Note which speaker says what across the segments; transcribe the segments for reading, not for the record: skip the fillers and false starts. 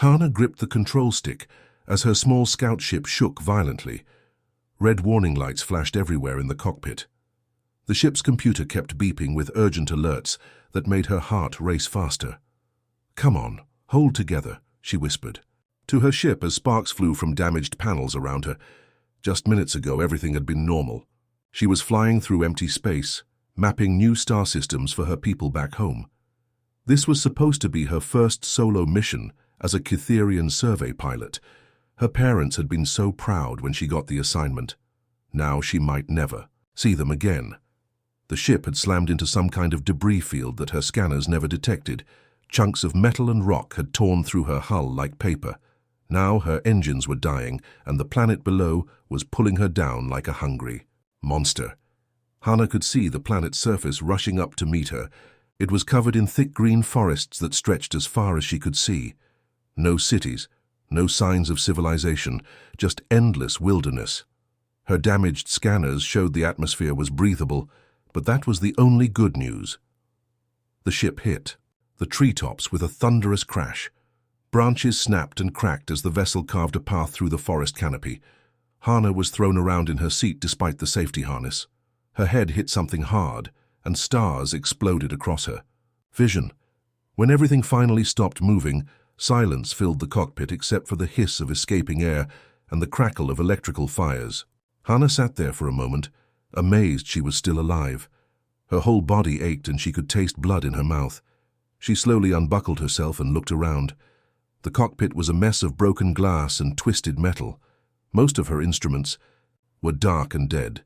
Speaker 1: Hana gripped the control stick as her small scout ship shook violently. Red warning lights flashed everywhere in the cockpit. The ship's computer kept beeping with urgent alerts that made her heart race faster. "Come on, hold together," she whispered to her ship as sparks flew from damaged panels around her. Just minutes ago, everything had been normal. She was flying through empty space, mapping new star systems for her people back home. This was supposed to be her first solo mission as a Cytherian survey pilot. Her parents had been so proud when she got the assignment. Now she might never see them again. The ship had slammed into some kind of debris field that her scanners never detected. Chunks of metal and rock had torn through her hull like paper. Now her engines were dying, and the planet below was pulling her down like a hungry monster. Hana could see the planet's surface rushing up to meet her. It was covered in thick green forests that stretched as far as she could see. No cities, no signs of civilization, just endless wilderness. Her damaged scanners showed the atmosphere was breathable, but that was the only good news. The ship hit the treetops with a thunderous crash. Branches snapped and cracked as the vessel carved a path through the forest canopy. Hana was thrown around in her seat despite the safety harness. Her head hit something hard, and stars exploded across her. Vision. When everything finally stopped moving, silence filled the cockpit except for the hiss of escaping air and the crackle of electrical fires. Hana sat there for a moment, amazed she was still alive. Her whole body ached and she could taste blood in her mouth. She slowly unbuckled herself and looked around. The cockpit was a mess of broken glass and twisted metal. Most of her instruments were dark and dead.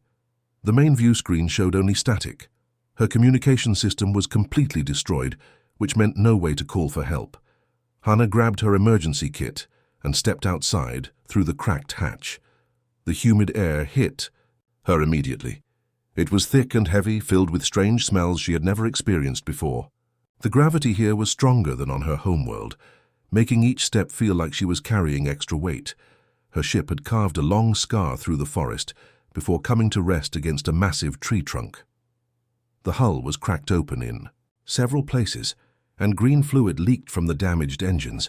Speaker 1: The main view screen showed only static. Her communication system was completely destroyed, which meant no way to call for help. Hana grabbed her emergency kit and stepped outside through the cracked hatch. The humid air hit her immediately. It was thick and heavy, filled with strange smells she had never experienced before. The gravity here was stronger than on her homeworld, making each step feel like she was carrying extra weight. Her ship had carved a long scar through the forest before coming to rest against a massive tree trunk. The hull was cracked open in several places, and green fluid leaked from the damaged engines.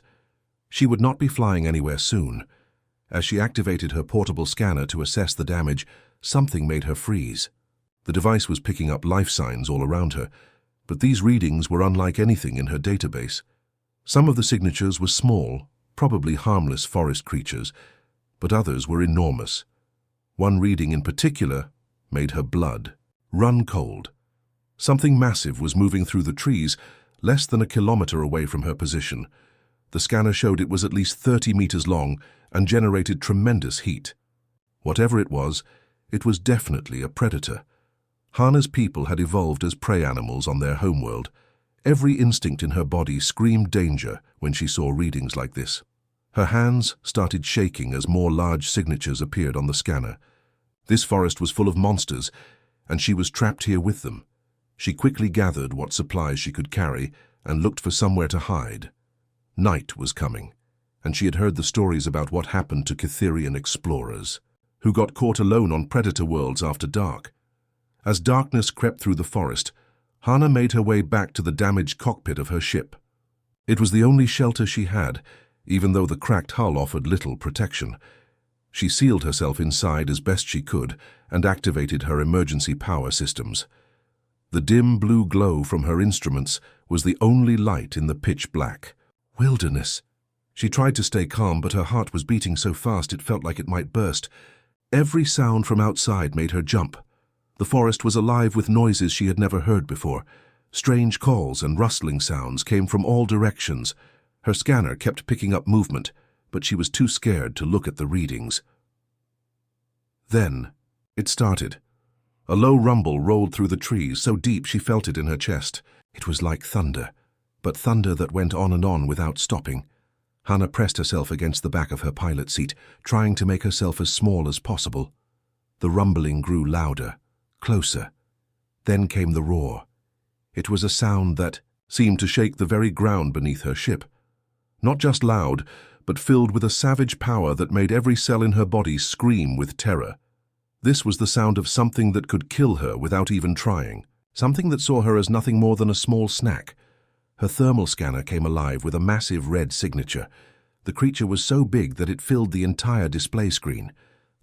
Speaker 1: She would not be flying anywhere soon. As she activated her portable scanner to assess the damage, something made her freeze. The device was picking up life signs all around her, but these readings were unlike anything in her database. Some of the signatures were small, probably harmless forest creatures, but others were enormous. One reading in particular made her blood run cold. Something massive was moving through the trees, less than a kilometer away from her position. The scanner showed it was at least 30 meters long and generated tremendous heat. Whatever it was definitely a predator. Hana's people had evolved as prey animals on their homeworld. Every instinct in her body screamed danger when she saw readings like this. Her hands started shaking as more large signatures appeared on the scanner. This forest was full of monsters, and she was trapped here with them. She quickly gathered what supplies she could carry and looked for somewhere to hide. Night was coming, and she had heard the stories about what happened to Cytherian explorers, who got caught alone on predator worlds after dark. As darkness crept through the forest, Hana made her way back to the damaged cockpit of her ship. It was the only shelter she had, even though the cracked hull offered little protection. She sealed herself inside as best she could and activated her emergency power systems. The dim blue glow from her instruments was the only light in the pitch black wilderness. She tried to stay calm, but her heart was beating so fast it felt like it might burst. Every sound from outside made her jump. The forest was alive with noises she had never heard before. Strange calls and rustling sounds came from all directions. Her scanner kept picking up movement, but she was too scared to look at the readings. Then it started. A low rumble rolled through the trees, so deep she felt it in her chest. It was like thunder, but thunder that went on and on without stopping. Hana pressed herself against the back of her pilot seat, trying to make herself as small as possible. The rumbling grew louder, closer. Then came the roar. It was a sound that seemed to shake the very ground beneath her ship. Not just loud, but filled with a savage power that made every cell in her body scream with terror. This was the sound of something that could kill her without even trying, something that saw her as nothing more than a small snack. Her thermal scanner came alive with a massive red signature. The creature was so big that it filled the entire display screen.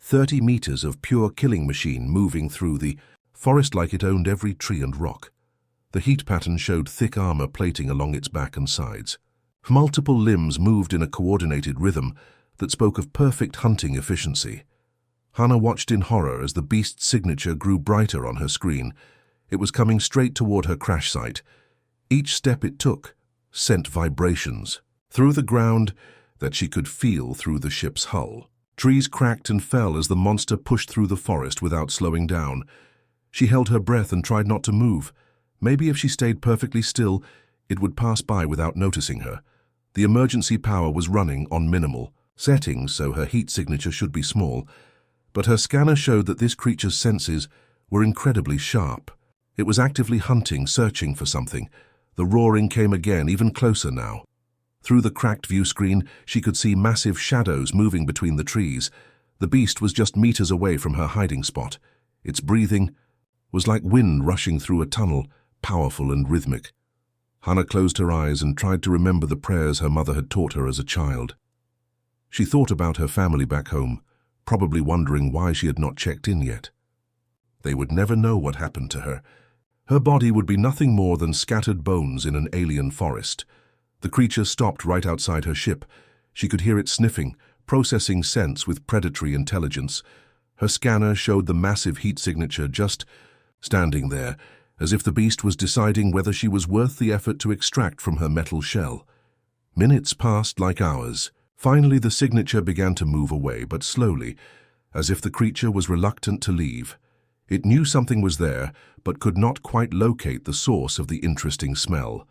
Speaker 1: 30 meters of pure killing machine moving through the forest like it owned every tree and rock. The heat pattern showed thick armor plating along its back and sides. Multiple limbs moved in a coordinated rhythm that spoke of perfect hunting efficiency. Hannah watched in horror as the beast's signature grew brighter on her screen. It was coming straight toward her crash site. Each step it took sent vibrations through the ground that she could feel through the ship's hull. Trees cracked and fell as the monster pushed through the forest without slowing down. She held her breath and tried not to move. Maybe if she stayed perfectly still, it would pass by without noticing her. The emergency power was running on minimal settings, so her heat signature should be small. But her scanner showed that this creature's senses were incredibly sharp. It was actively hunting, searching for something. The roaring came again, even closer now. Through the cracked view screen, she could see massive shadows moving between the trees. The beast was just meters away from her hiding spot. Its breathing was like wind rushing through a tunnel, powerful and rhythmic. Hannah closed her eyes and tried to remember the prayers her mother had taught her as a child. She thought about her family back home, probably wondering why she had not checked in yet. They would never know what happened to her. Her body would be nothing more than scattered bones in an alien forest. The creature stopped right outside her ship. She could hear it sniffing, processing scents with predatory intelligence. Her scanner showed the massive heat signature just standing there, as if the beast was deciding whether she was worth the effort to extract from her metal shell. Minutes passed like hours. Finally, the signature began to move away, but slowly, as if the creature was reluctant to leave. It knew something was there, but could not quite locate the source of the interesting smell.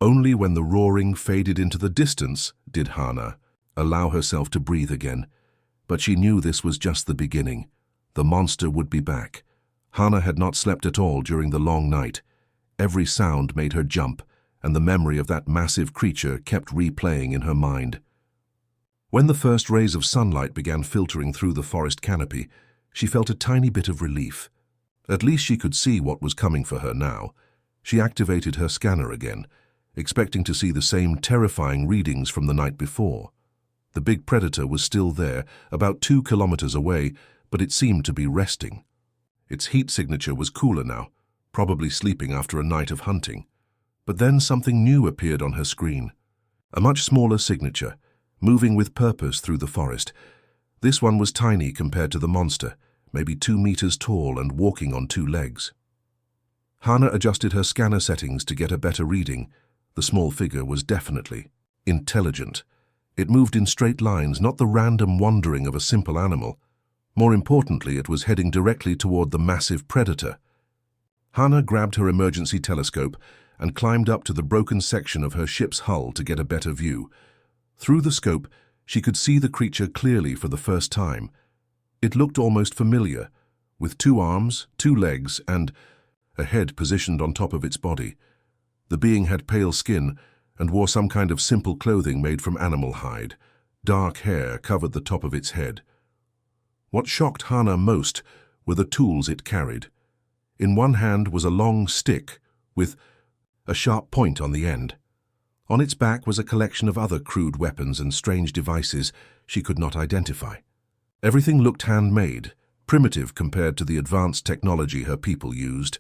Speaker 1: Only when the roaring faded into the distance did Hannah allow herself to breathe again. But she knew this was just the beginning. The monster would be back. Hannah had not slept at all during the long night. Every sound made her jump, and the memory of that massive creature kept replaying in her mind. When the first rays of sunlight began filtering through the forest canopy, she felt a tiny bit of relief. At least she could see what was coming for her now. She activated her scanner again, expecting to see the same terrifying readings from the night before. The big predator was still there, about 2 kilometers away, but it seemed to be resting. Its heat signature was cooler now, probably sleeping after a night of hunting. But then something new appeared on her screen. A much smaller signature, moving with purpose through the forest. This one was tiny compared to the monster, maybe 2 meters tall and walking on 2 legs. Hannah adjusted her scanner settings to get a better reading. The small figure was definitely intelligent. It moved in straight lines, not the random wandering of a simple animal. More importantly, it was heading directly toward the massive predator. Hannah grabbed her emergency telescope and climbed up to the broken section of her ship's hull to get a better view. Through the scope, she could see the creature clearly for the first time. It looked almost familiar, with 2 arms, 2 legs, and a head positioned on top of its body. The being had pale skin and wore some kind of simple clothing made from animal hide. Dark hair covered the top of its head. What shocked Hannah most were the tools it carried. In one hand was a long stick with a sharp point on the end. On its back was a collection of other crude weapons and strange devices she could not identify. Everything looked handmade, primitive compared to the advanced technology her people used.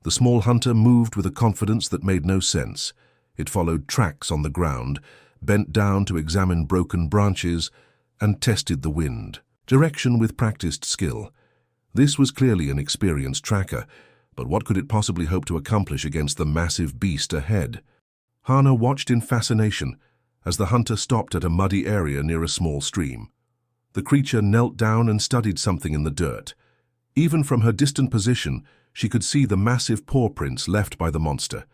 Speaker 1: The small hunter moved with a confidence that made no sense. It followed tracks on the ground, bent down to examine broken branches, and tested the wind direction with practiced skill. This was clearly an experienced tracker, but what could it possibly hope to accomplish against the massive beast ahead? Hannah watched in fascination as the hunter stopped at a muddy area near a small stream. The creature knelt down and studied something in the dirt. Even from her distant position, she could see the massive paw prints left by the monster.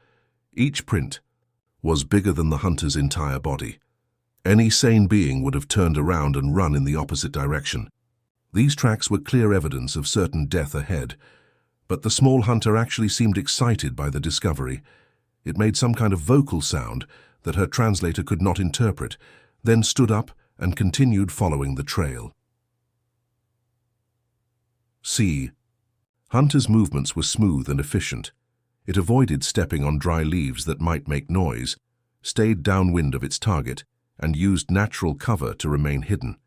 Speaker 1: Each print was bigger than the hunter's entire body. Any sane being would have turned around and run in the opposite direction. These tracks were clear evidence of certain death ahead, but the small hunter actually seemed excited by the discovery. It made some kind of vocal sound that her translator could not interpret, then stood up and continued following the trail. C. Hunter's movements were smooth and efficient. It avoided stepping on dry leaves that might make noise, stayed downwind of its target, and used natural cover to remain hidden.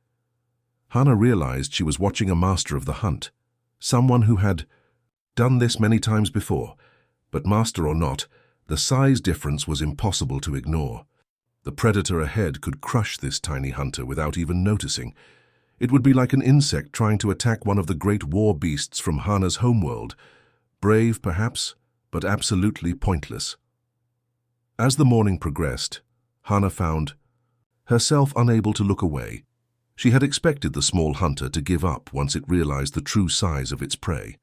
Speaker 1: Hannah realized she was watching a master of the hunt, someone who had done this many times before, but master or not, the size difference was impossible to ignore. The predator ahead could crush this tiny hunter without even noticing. It would be like an insect trying to attack one of the great war beasts from Hannah's homeworld. Brave, perhaps, but absolutely pointless. As the morning progressed, Hannah found herself unable to look away. She had expected the small hunter to give up once it realized the true size of its prey.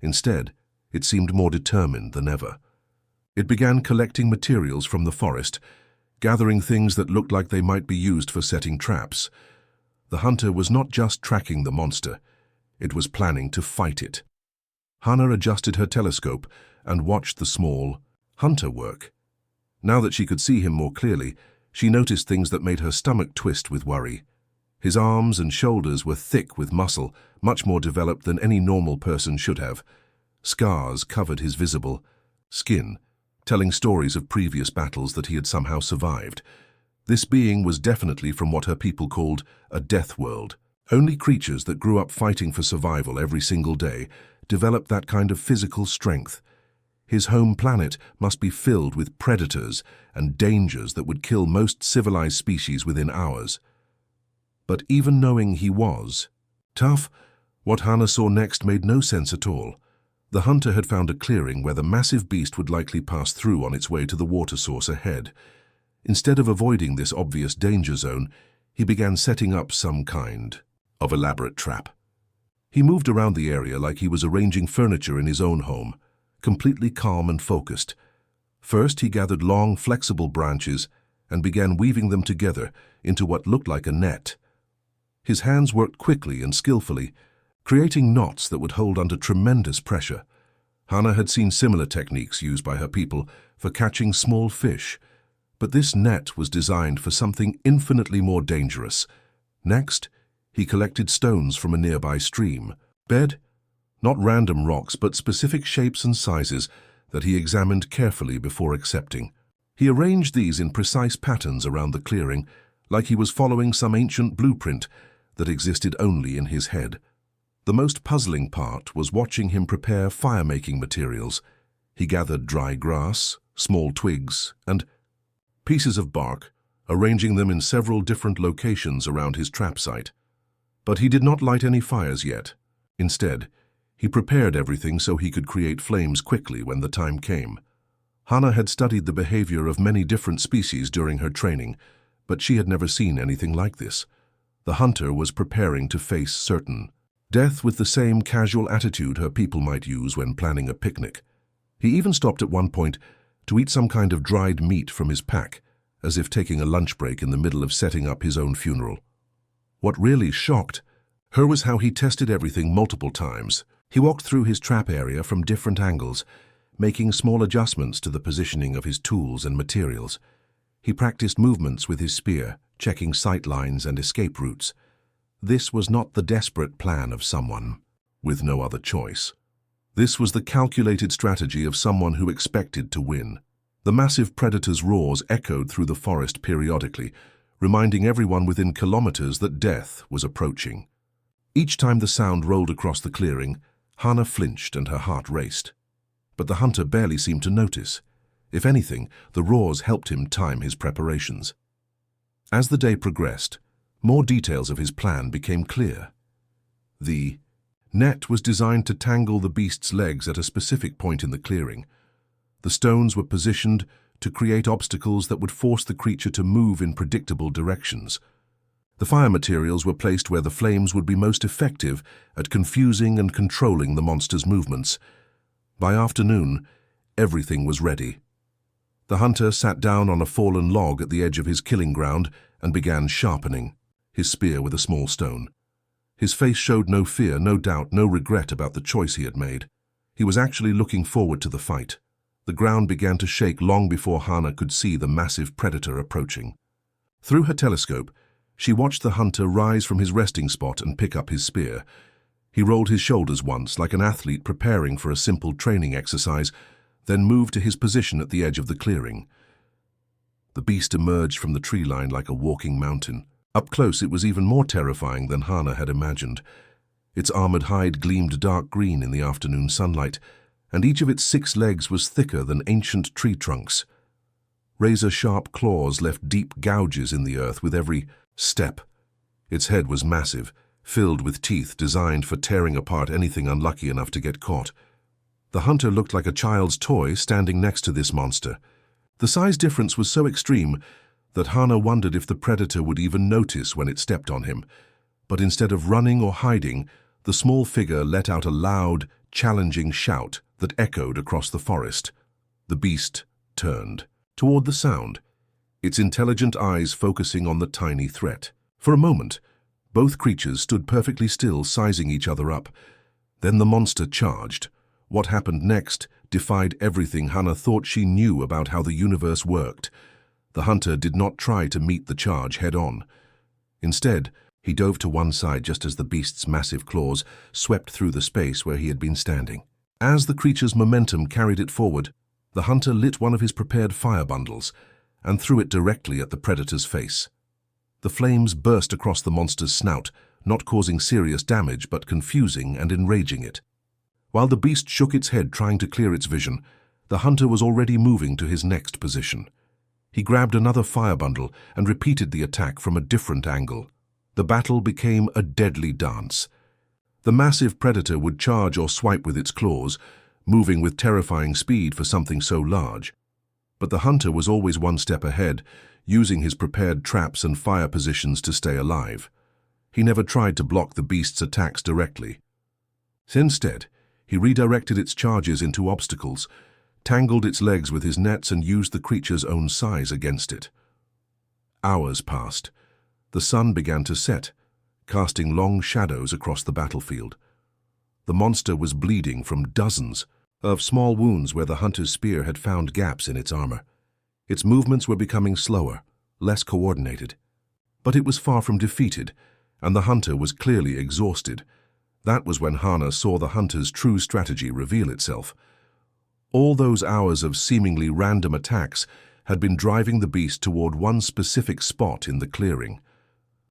Speaker 1: Instead, it seemed more determined than ever. It began collecting materials from the forest, gathering things that looked like they might be used for setting traps. The hunter was not just tracking the monster, it was planning to fight it. Hannah adjusted her telescope and watched the small hunter work. Now that she could see him more clearly, she noticed things that made her stomach twist with worry. His arms and shoulders were thick with muscle, much more developed than any normal person should have. Scars covered his visible skin, telling stories of previous battles that he had somehow survived. This being was definitely from what her people called a death world. Only creatures that grew up fighting for survival every single day developed that kind of physical strength. His home planet must be filled with predators and dangers that would kill most civilized species within hours. But even knowing he was tough, what Hannah saw next made no sense at all. The hunter had found a clearing where the massive beast would likely pass through on its way to the water source ahead. Instead of avoiding this obvious danger zone, he began setting up some kind of elaborate trap. He moved around the area like he was arranging furniture in his own home, completely calm and focused. First, he gathered long, flexible branches and began weaving them together into what looked like a net. His hands worked quickly and skillfully, creating knots that would hold under tremendous pressure. Hannah had seen similar techniques used by her people for catching small fish, but this net was designed for something infinitely more dangerous. Next, he collected stones from a nearby stream. Not random rocks, but specific shapes and sizes that he examined carefully before accepting. He arranged these in precise patterns around the clearing, like he was following some ancient blueprint that existed only in his head. The most puzzling part was watching him prepare fire-making materials. He gathered dry grass, small twigs, and pieces of bark, arranging them in several different locations around his trap site. But he did not light any fires yet. Instead, he prepared everything so he could create flames quickly when the time came. Hannah had studied the behavior of many different species during her training, but she had never seen anything like this. The hunter was preparing to face certain death with the same casual attitude her people might use when planning a picnic. He even stopped at one point to eat some kind of dried meat from his pack, as if taking a lunch break in the middle of setting up his own funeral. What really shocked her was how he tested everything multiple times. He walked through his trap area from different angles, making small adjustments to the positioning of his tools and materials. He practiced movements with his spear, checking sight lines and escape routes. This was not the desperate plan of someone with no other choice. This was the calculated strategy of someone who expected to win. The massive predator's roars echoed through the forest periodically, reminding everyone within kilometers that death was approaching. Each time the sound rolled across the clearing, Hannah flinched and her heart raced. But the hunter barely seemed to notice. If anything, the roars helped him time his preparations. As the day progressed, more details of his plan became clear. The net was designed to tangle the beast's legs at a specific point in the clearing. The stones were positioned to create obstacles that would force the creature to move in predictable directions. The fire materials were placed where the flames would be most effective at confusing and controlling the monster's movements. By afternoon, everything was ready. The hunter sat down on a fallen log at the edge of his killing ground and began sharpening his spear with a small stone. His face showed no fear, no doubt, no regret about the choice he had made. He was actually looking forward to the fight. The ground began to shake long before Hannah could see the massive predator approaching. Through her telescope, she watched the hunter rise from his resting spot and pick up his spear. He rolled his shoulders once, like an athlete preparing for a simple training exercise, then moved to his position at the edge of the clearing. The beast emerged from the tree line like a walking mountain. Up close, it was even more terrifying than Hana had imagined. Its armored hide gleamed dark green in the afternoon sunlight, and each of its 6 legs was thicker than ancient tree trunks. Razor-sharp claws left deep gouges in the earth with every step. Its head was massive, filled with teeth designed for tearing apart anything unlucky enough to get caught. The hunter looked like a child's toy standing next to this monster. The size difference was so extreme that Hana wondered if the predator would even notice when it stepped on him. But instead of running or hiding, the small figure let out a loud, challenging shout that echoed across the forest. The beast turned toward the sound, its intelligent eyes focusing on the tiny threat. For a moment, both creatures stood perfectly still, sizing each other up. Then the monster charged. What happened next defied everything Hana thought she knew about how the universe worked. The hunter did not try to meet the charge head-on. Instead, he dove to one side just as the beast's massive claws swept through the space where he had been standing. As the creature's momentum carried it forward, the hunter lit one of his prepared fire bundles and threw it directly at the predator's face. The flames burst across the monster's snout, not causing serious damage but confusing and enraging it. While the beast shook its head trying to clear its vision, the hunter was already moving to his next position. He grabbed another fire bundle and repeated the attack from a different angle. The battle became a deadly dance. The massive predator would charge or swipe with its claws, moving with terrifying speed for something so large. But the hunter was always one step ahead, using his prepared traps and fire positions to stay alive. He never tried to block the beast's attacks directly. Instead, he redirected its charges into obstacles, tangled its legs with his nets and used the creature's own size against it. Hours passed. The sun began to set, casting long shadows across the battlefield. The monster was bleeding from dozens of small wounds where the hunter's spear had found gaps in its armor. Its movements were becoming slower, less coordinated. But it was far from defeated, and the hunter was clearly exhausted. That was when Hana saw the hunter's true strategy reveal itself. All those hours of seemingly random attacks had been driving the beast toward one specific spot in the clearing,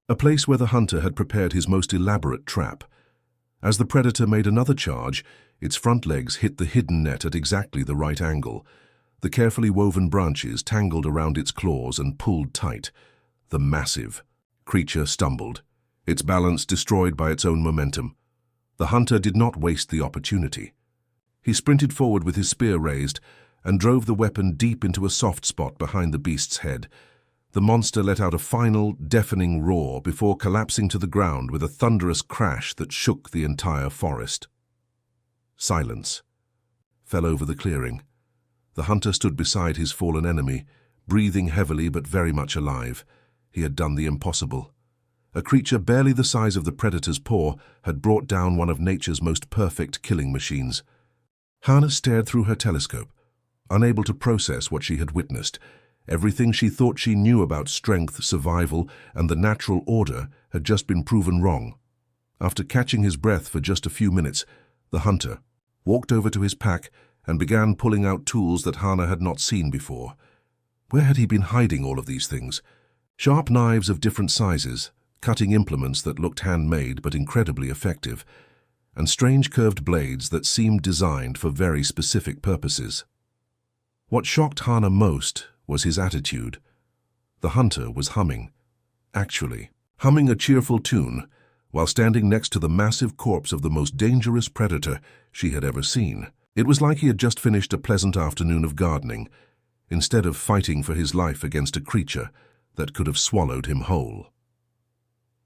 Speaker 1: a place where the hunter had prepared his most elaborate trap. As the predator made another charge, its front legs hit the hidden net at exactly the right angle. The carefully woven branches tangled around its claws and pulled tight. The massive creature stumbled, its balance destroyed by its own momentum. The hunter did not waste the opportunity. He sprinted forward with his spear raised and drove the weapon deep into a soft spot behind the beast's head. The monster let out a final, deafening roar before collapsing to the ground with a thunderous crash that shook the entire forest. Silence fell over the clearing. The hunter stood beside his fallen enemy, breathing heavily but very much alive. He had done the impossible. A creature barely the size of the predator's paw had brought down one of nature's most perfect killing machines. Hana stared through her telescope, unable to process what she had witnessed. Everything she thought she knew about strength, survival, and the natural order had just been proven wrong. After catching his breath for just a few minutes, the hunter walked over to his pack and began pulling out tools that Hana had not seen before. Where had he been hiding all of these things? Sharp knives of different sizes, cutting implements that looked handmade but incredibly effective, and strange curved blades that seemed designed for very specific purposes. What shocked Hana most was his attitude. The hunter was humming. Actually, humming a cheerful tune, while standing next to the massive corpse of the most dangerous predator she had ever seen. It was like he had just finished a pleasant afternoon of gardening, instead of fighting for his life against a creature that could have swallowed him whole.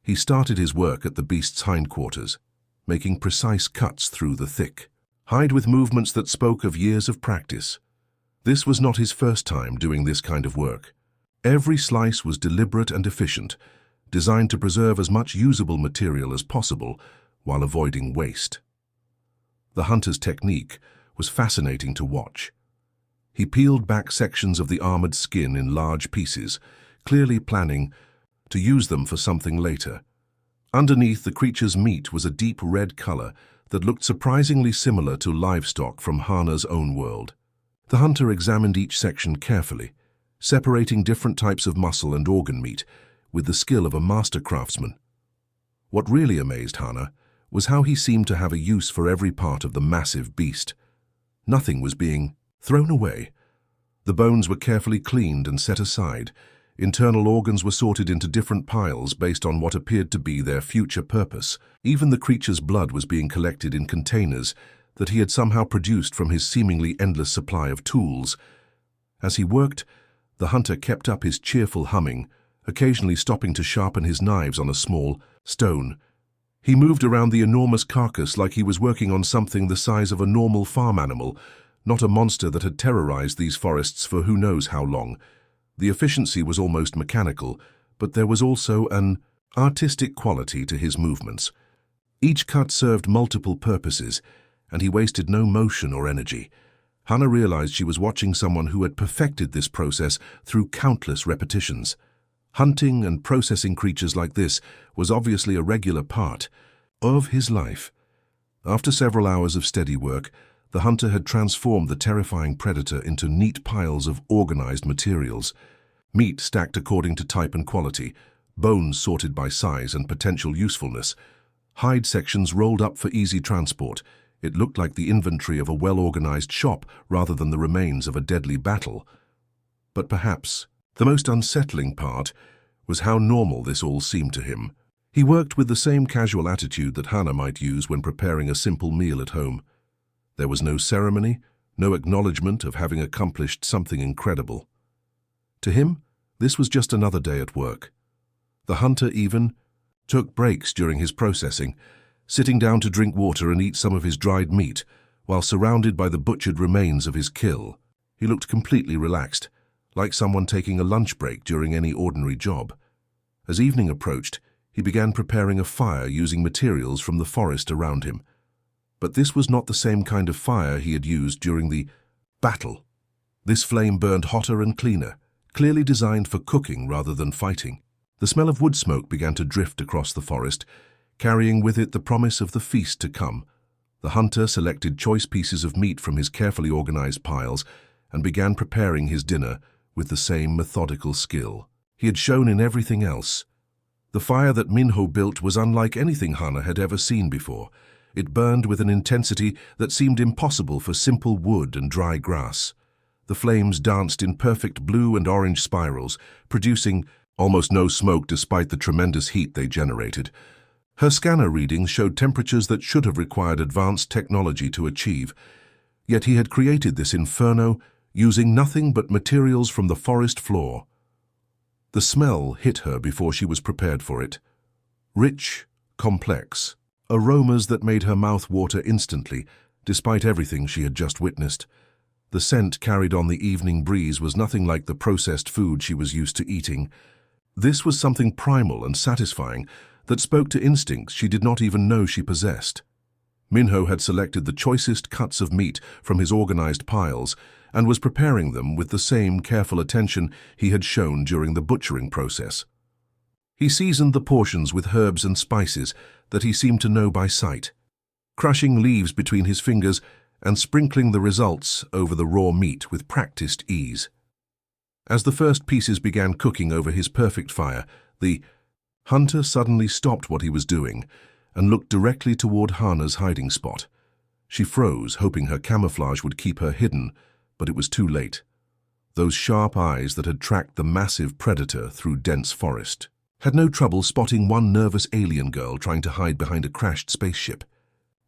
Speaker 1: He started his work at the beast's hindquarters, making precise cuts through the thick hide with movements that spoke of years of practice. This was not his first time doing this kind of work. Every slice was deliberate and efficient, designed to preserve as much usable material as possible while avoiding waste. The hunter's technique was fascinating to watch. He peeled back sections of the armored skin in large pieces, clearly planning to use them for something later. Underneath, the creature's meat was a deep red color that looked surprisingly similar to livestock from Hana's own world. The hunter examined each section carefully, separating different types of muscle and organ meat with the skill of a master craftsman. What really amazed Hannah was how he seemed to have a use for every part of the massive beast. Nothing was being thrown away. The bones were carefully cleaned and set aside. Internal organs were sorted into different piles based on what appeared to be their future purpose. Even the creature's blood was being collected in containers that he had somehow produced from his seemingly endless supply of tools. As he worked, the hunter kept up his cheerful humming, occasionally stopping to sharpen his knives on a small stone. He moved around the enormous carcass like he was working on something the size of a normal farm animal, not a monster that had terrorized these forests for who knows how long. The efficiency was almost mechanical, but there was also an artistic quality to his movements. Each cut served multiple purposes, and he wasted no motion or energy. Hannah realized she was watching someone who had perfected this process through countless repetitions. Hunting and processing creatures like this was obviously a regular part of his life. After several hours of steady work, the hunter had transformed the terrifying predator into neat piles of organized materials. Meat stacked according to type and quality, bones sorted by size and potential usefulness, hide sections rolled up for easy transport. It looked like the inventory of a well-organized shop rather than the remains of a deadly battle. But perhaps the most unsettling part was how normal this all seemed to him. He worked with the same casual attitude that Hannah might use when preparing a simple meal at home. There was no ceremony, no acknowledgement of having accomplished something incredible. To him, this was just another day at work. The hunter even took breaks during his processing, sitting down to drink water and eat some of his dried meat, while surrounded by the butchered remains of his kill. He looked completely relaxed, like someone taking a lunch break during any ordinary job. As evening approached, he began preparing a fire using materials from the forest around him. But this was not the same kind of fire he had used during the battle. This flame burned hotter and cleaner, clearly designed for cooking rather than fighting. The smell of wood smoke began to drift across the forest, carrying with it the promise of the feast to come. The hunter selected choice pieces of meat from his carefully organized piles and began preparing his dinner with the same methodical skill he had shown in everything else. The fire that Minho built was unlike anything Hannah had ever seen before. It burned with an intensity that seemed impossible for simple wood and dry grass. The flames danced in perfect blue and orange spirals, producing almost no smoke despite the tremendous heat they generated. Her scanner readings showed temperatures that should have required advanced technology to achieve. Yet he had created this inferno using nothing but materials from the forest floor. The smell hit her before she was prepared for it. Rich, complex, aromas that made her mouth water instantly, despite everything she had just witnessed. The scent carried on the evening breeze was nothing like the processed food she was used to eating. This was something primal and satisfying that spoke to instincts she did not even know she possessed. Minho had selected the choicest cuts of meat from his organized piles and was preparing them with the same careful attention he had shown during the butchering process. He seasoned the portions with herbs and spices that he seemed to know by sight, crushing leaves between his fingers and sprinkling the results over the raw meat with practiced ease. As the first pieces began cooking over his perfect fire, the hunter suddenly stopped what he was doing and looked directly toward Hannah's hiding spot. She froze, hoping her camouflage would keep her hidden, but it was too late. Those sharp eyes that had tracked the massive predator through dense forest had no trouble spotting one nervous alien girl trying to hide behind a crashed spaceship.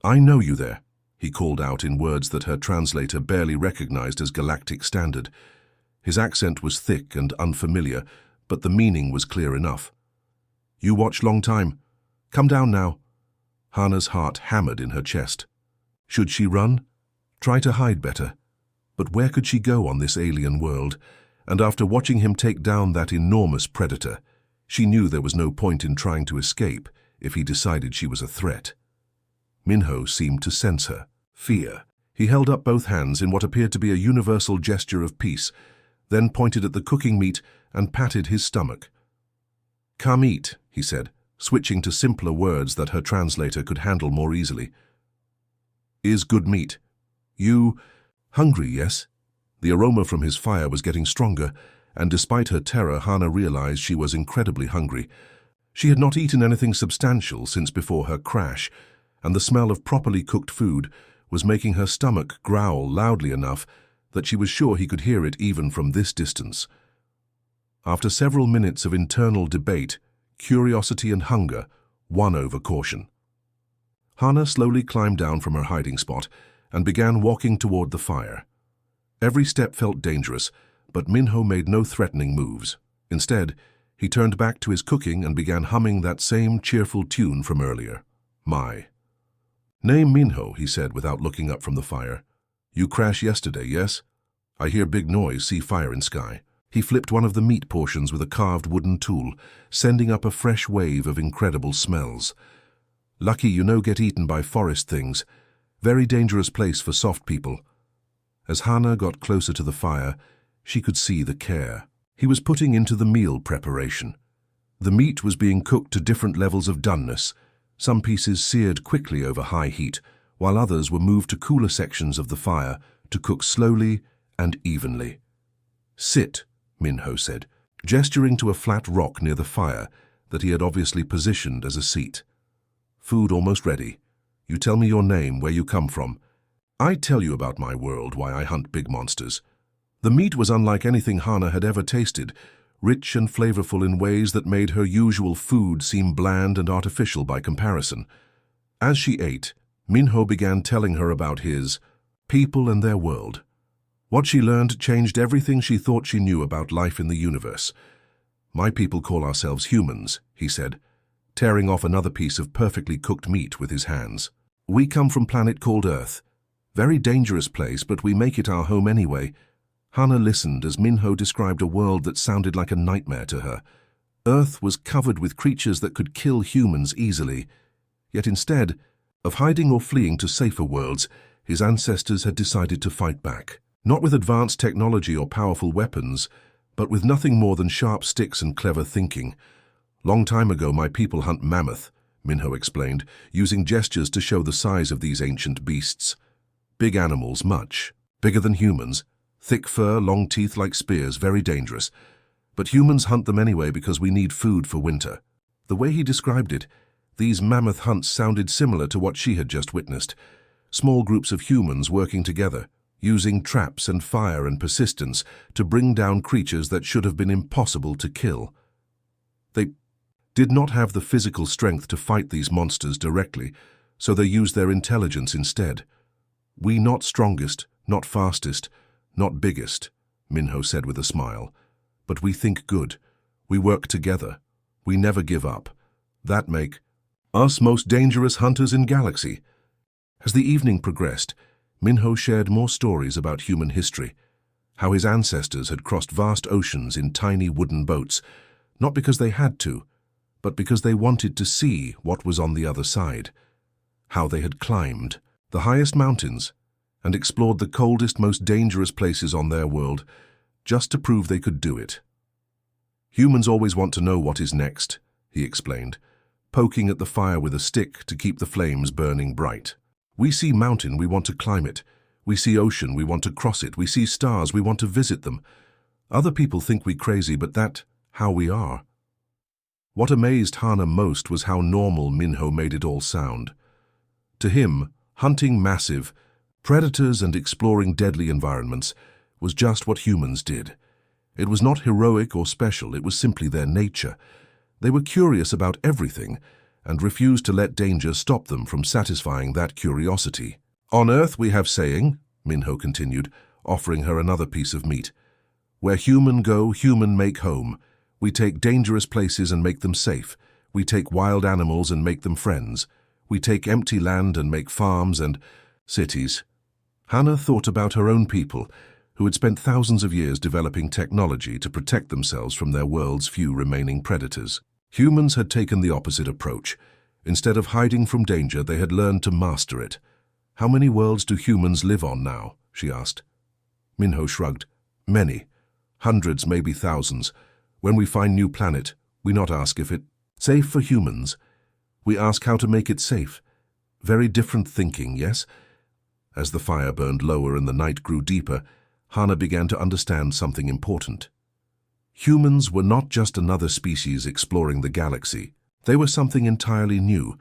Speaker 1: "I know you there," he called out in words that her translator barely recognized as galactic standard. His accent was thick and unfamiliar, but the meaning was clear enough. "You watch long time. Come down now." Hannah's heart hammered in her chest. Should she run? Try to hide better. But where could she go on this alien world? And after watching him take down that enormous predator, she knew there was no point in trying to escape if he decided she was a threat. Minho seemed to sense her fear. He held up both hands in what appeared to be a universal gesture of peace, then pointed at the cooking meat and patted his stomach. "Come eat," he said, switching to simpler words that her translator could handle more easily. "Is good meat. You hungry, yes?" The aroma from his fire was getting stronger, and despite her terror, Hana realized she was incredibly hungry. She had not eaten anything substantial since before her crash, and the smell of properly cooked food was making her stomach growl loudly enough that she was sure he could hear it even from this distance. After several minutes of internal debate, curiosity and hunger won over caution. Hana slowly climbed down from her hiding spot and began walking toward the fire. Every step felt dangerous, but Minho made no threatening moves. Instead, he turned back to his cooking and began humming that same cheerful tune from earlier. "My name Minho," he said without looking up from the fire. "You crashed yesterday, yes? I hear big noise, see fire in sky." He flipped one of the meat portions with a carved wooden tool, sending up a fresh wave of incredible smells. "Lucky you no get eaten by forest things. Very dangerous place for soft people." As Hana got closer to the fire, she could see the care he was putting into the meal preparation. The meat was being cooked to different levels of doneness, some pieces seared quickly over high heat, while others were moved to cooler sections of the fire to cook slowly and evenly. "Sit," Minho said, gesturing to a flat rock near the fire that he had obviously positioned as a seat. "Food almost ready. You tell me your name, where you come from. I tell you about my world, why I hunt big monsters." The meat was unlike anything Hana had ever tasted, rich and flavorful in ways that made her usual food seem bland and artificial by comparison. As she ate, Minho began telling her about his people and their world. What she learned changed everything she thought she knew about life in the universe. "My people call ourselves humans," he said, tearing off another piece of perfectly cooked meat with his hands. "We come from planet called Earth. Very dangerous place, but we make it our home anyway." Hana listened as Minho described a world that sounded like a nightmare to her. Earth was covered with creatures that could kill humans easily. Yet instead of hiding or fleeing to safer worlds, his ancestors had decided to fight back. Not with advanced technology or powerful weapons, but with nothing more than sharp sticks and clever thinking. "Long time ago, my people hunt mammoth," Minho explained, using gestures to show the size of these ancient beasts. "Big animals, much bigger than humans. Thick fur, long teeth like spears, very dangerous. But humans hunt them anyway because we need food for winter." The way he described it, these mammoth hunts sounded similar to what she had just witnessed. Small groups of humans working together, using traps and fire and persistence to bring down creatures that should have been impossible to kill. They did not have the physical strength to fight these monsters directly, so they used their intelligence instead. "We not strongest, not fastest, not biggest," Minho said with a smile. "But we think good. We work together. We never give up. That make us most dangerous hunters in galaxy." As the evening progressed, Minho shared more stories about human history, how his ancestors had crossed vast oceans in tiny wooden boats, not because they had to, but because they wanted to see what was on the other side. How they had climbed the highest mountains and explored the coldest, most dangerous places on their world, just to prove they could do it. "Humans always want to know what is next," he explained, poking at the fire with a stick to keep the flames burning bright. "We see mountain, we want to climb it. We see ocean, we want to cross it. We see stars, we want to visit them. Other people think we crazy, but that's how we are." What amazed Hana most was how normal Minho made it all sound. To him, hunting massive predators and exploring deadly environments was just what humans did. It was not heroic or special, it was simply their nature. They were curious about everything and refused to let danger stop them from satisfying that curiosity. "On Earth we have saying," Minho continued, offering her another piece of meat, "where human go, human make home. We take dangerous places and make them safe. We take wild animals and make them friends. We take empty land and make farms and cities." Hana thought about her own people, who had spent thousands of years developing technology to protect themselves from their world's few remaining predators. Humans had taken the opposite approach. Instead of hiding from danger, they had learned to master it. "How many worlds do humans live on now?" she asked. Minho shrugged. "Many. Hundreds, maybe thousands. When we find new planet, we not ask if it safe for humans. We ask how to make it safe. Very different thinking, yes?" As the fire burned lower and the night grew deeper, Hana began to understand something important. Humans were not just another species exploring the galaxy. They were something entirely new,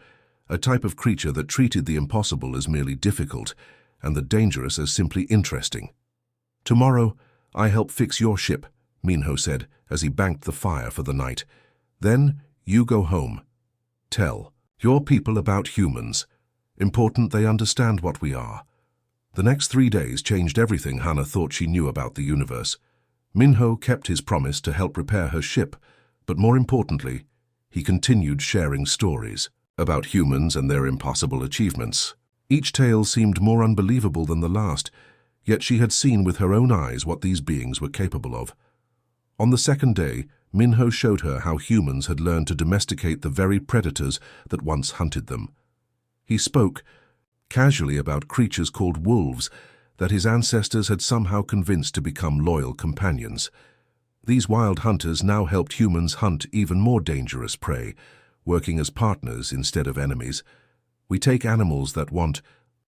Speaker 1: a type of creature that treated the impossible as merely difficult and the dangerous as simply interesting. "Tomorrow, I help fix your ship," Minho said as he banked the fire for the night. "Then you go home. Tell your people about humans. Important they understand what we are." The next 3 days changed everything Hannah thought she knew about the universe. Minho kept his promise to help repair her ship, but more importantly, he continued sharing stories about humans and their impossible achievements. Each tale seemed more unbelievable than the last, yet she had seen with her own eyes what these beings were capable of. On the second day, Minho showed her how humans had learned to domesticate the very predators that once hunted them. He spoke casually about creatures called wolves that his ancestors had somehow convinced to become loyal companions. These wild hunters now helped humans hunt even more dangerous prey, working as partners instead of enemies. "We take animals that want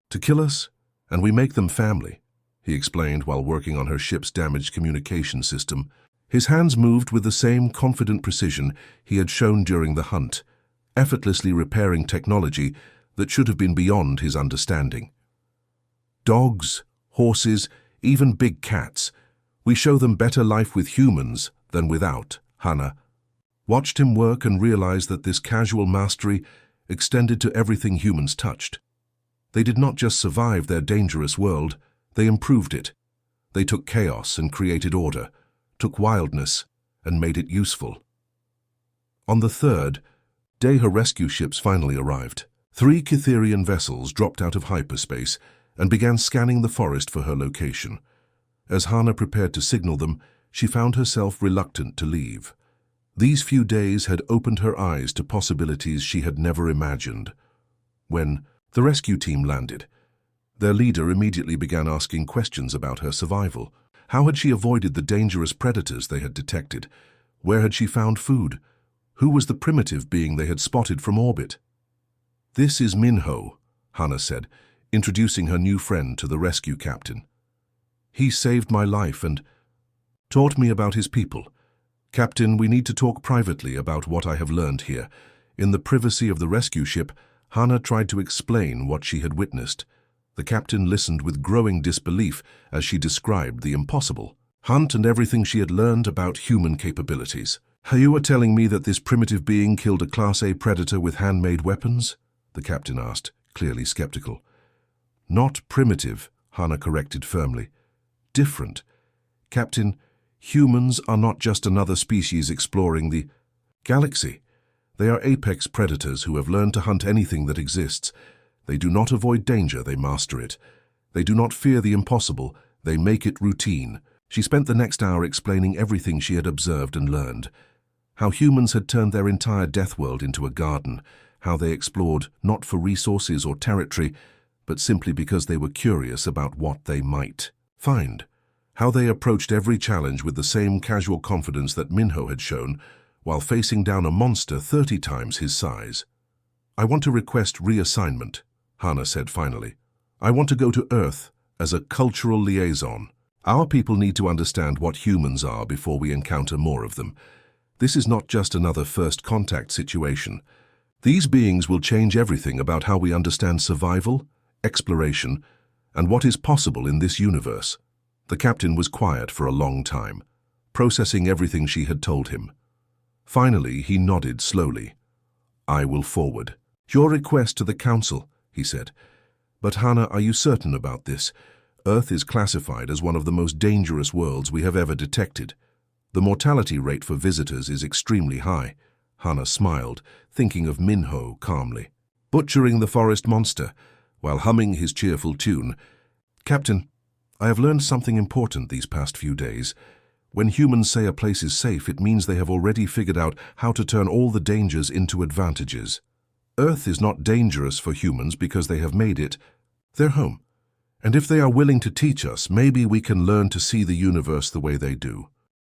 Speaker 1: to kill us, and we make them family," he explained while working on her ship's damaged communication system. His hands moved with the same confident precision he had shown during the hunt, effortlessly repairing technology that should have been beyond his understanding. "Dogs, horses, even big cats. We show them better life with humans than without," Hannah watched him work and realized that this casual mastery extended to everything humans touched. They did not just survive their dangerous world, they improved it. They took chaos and created order, took wildness and made it useful. On the third day, her rescue ships finally arrived. 3 Cytherian vessels dropped out of hyperspace and began scanning the forest for her location. As Hannah prepared to signal them, she found herself reluctant to leave. These few days had opened her eyes to possibilities she had never imagined. When the rescue team landed, their leader immediately began asking questions about her survival. How had she avoided the dangerous predators they had detected? Where had she found food? Who was the primitive being they had spotted from orbit? "This is Minho," Hannah said, introducing her new friend to the rescue captain. "He saved my life and taught me about his people. Captain, we need to talk privately about what I have learned here." In the privacy of the rescue ship, Hannah tried to explain what she had witnessed. The captain listened with growing disbelief as she described the impossible. Hunt and everything she had learned about human capabilities. "You are telling me that this primitive being killed a Class A predator with handmade weapons?" the captain asked, clearly skeptical. "Not primitive," Hannah corrected firmly. "Different. Captain, humans are not just another species exploring the galaxy. They are apex predators who have learned to hunt anything that exists. They do not avoid danger, they master it. They do not fear the impossible, they make it routine." She spent the next hour explaining everything she had observed and learned. How humans had turned their entire death world into a garden. How they explored not for resources or territory, but simply because they were curious about what they might find. How they approached every challenge with the same casual confidence that Minho had shown, while facing down a monster 30 times his size. "I want to request reassignment," Hannah said finally. "I want to go to Earth as a cultural liaison. Our people need to understand what humans are before we encounter more of them. This is not just another first contact situation. These beings will change everything about how we understand survival, exploration, and what is possible in this universe." The captain was quiet for a long time, processing everything she had told him. Finally, he nodded slowly. "I will forward your request to the council," he said. "But Hannah, are you certain about this? Earth is classified as one of the most dangerous worlds we have ever detected. The mortality rate for visitors is extremely high." Hannah smiled, thinking of Minho calmly, butchering the forest monster while humming his cheerful tune. "Captain, I have learned something important these past few days. When humans say a place is safe, it means they have already figured out how to turn all the dangers into advantages. Earth is not dangerous for humans because they have made it their home. And if they are willing to teach us, maybe we can learn to see the universe the way they do."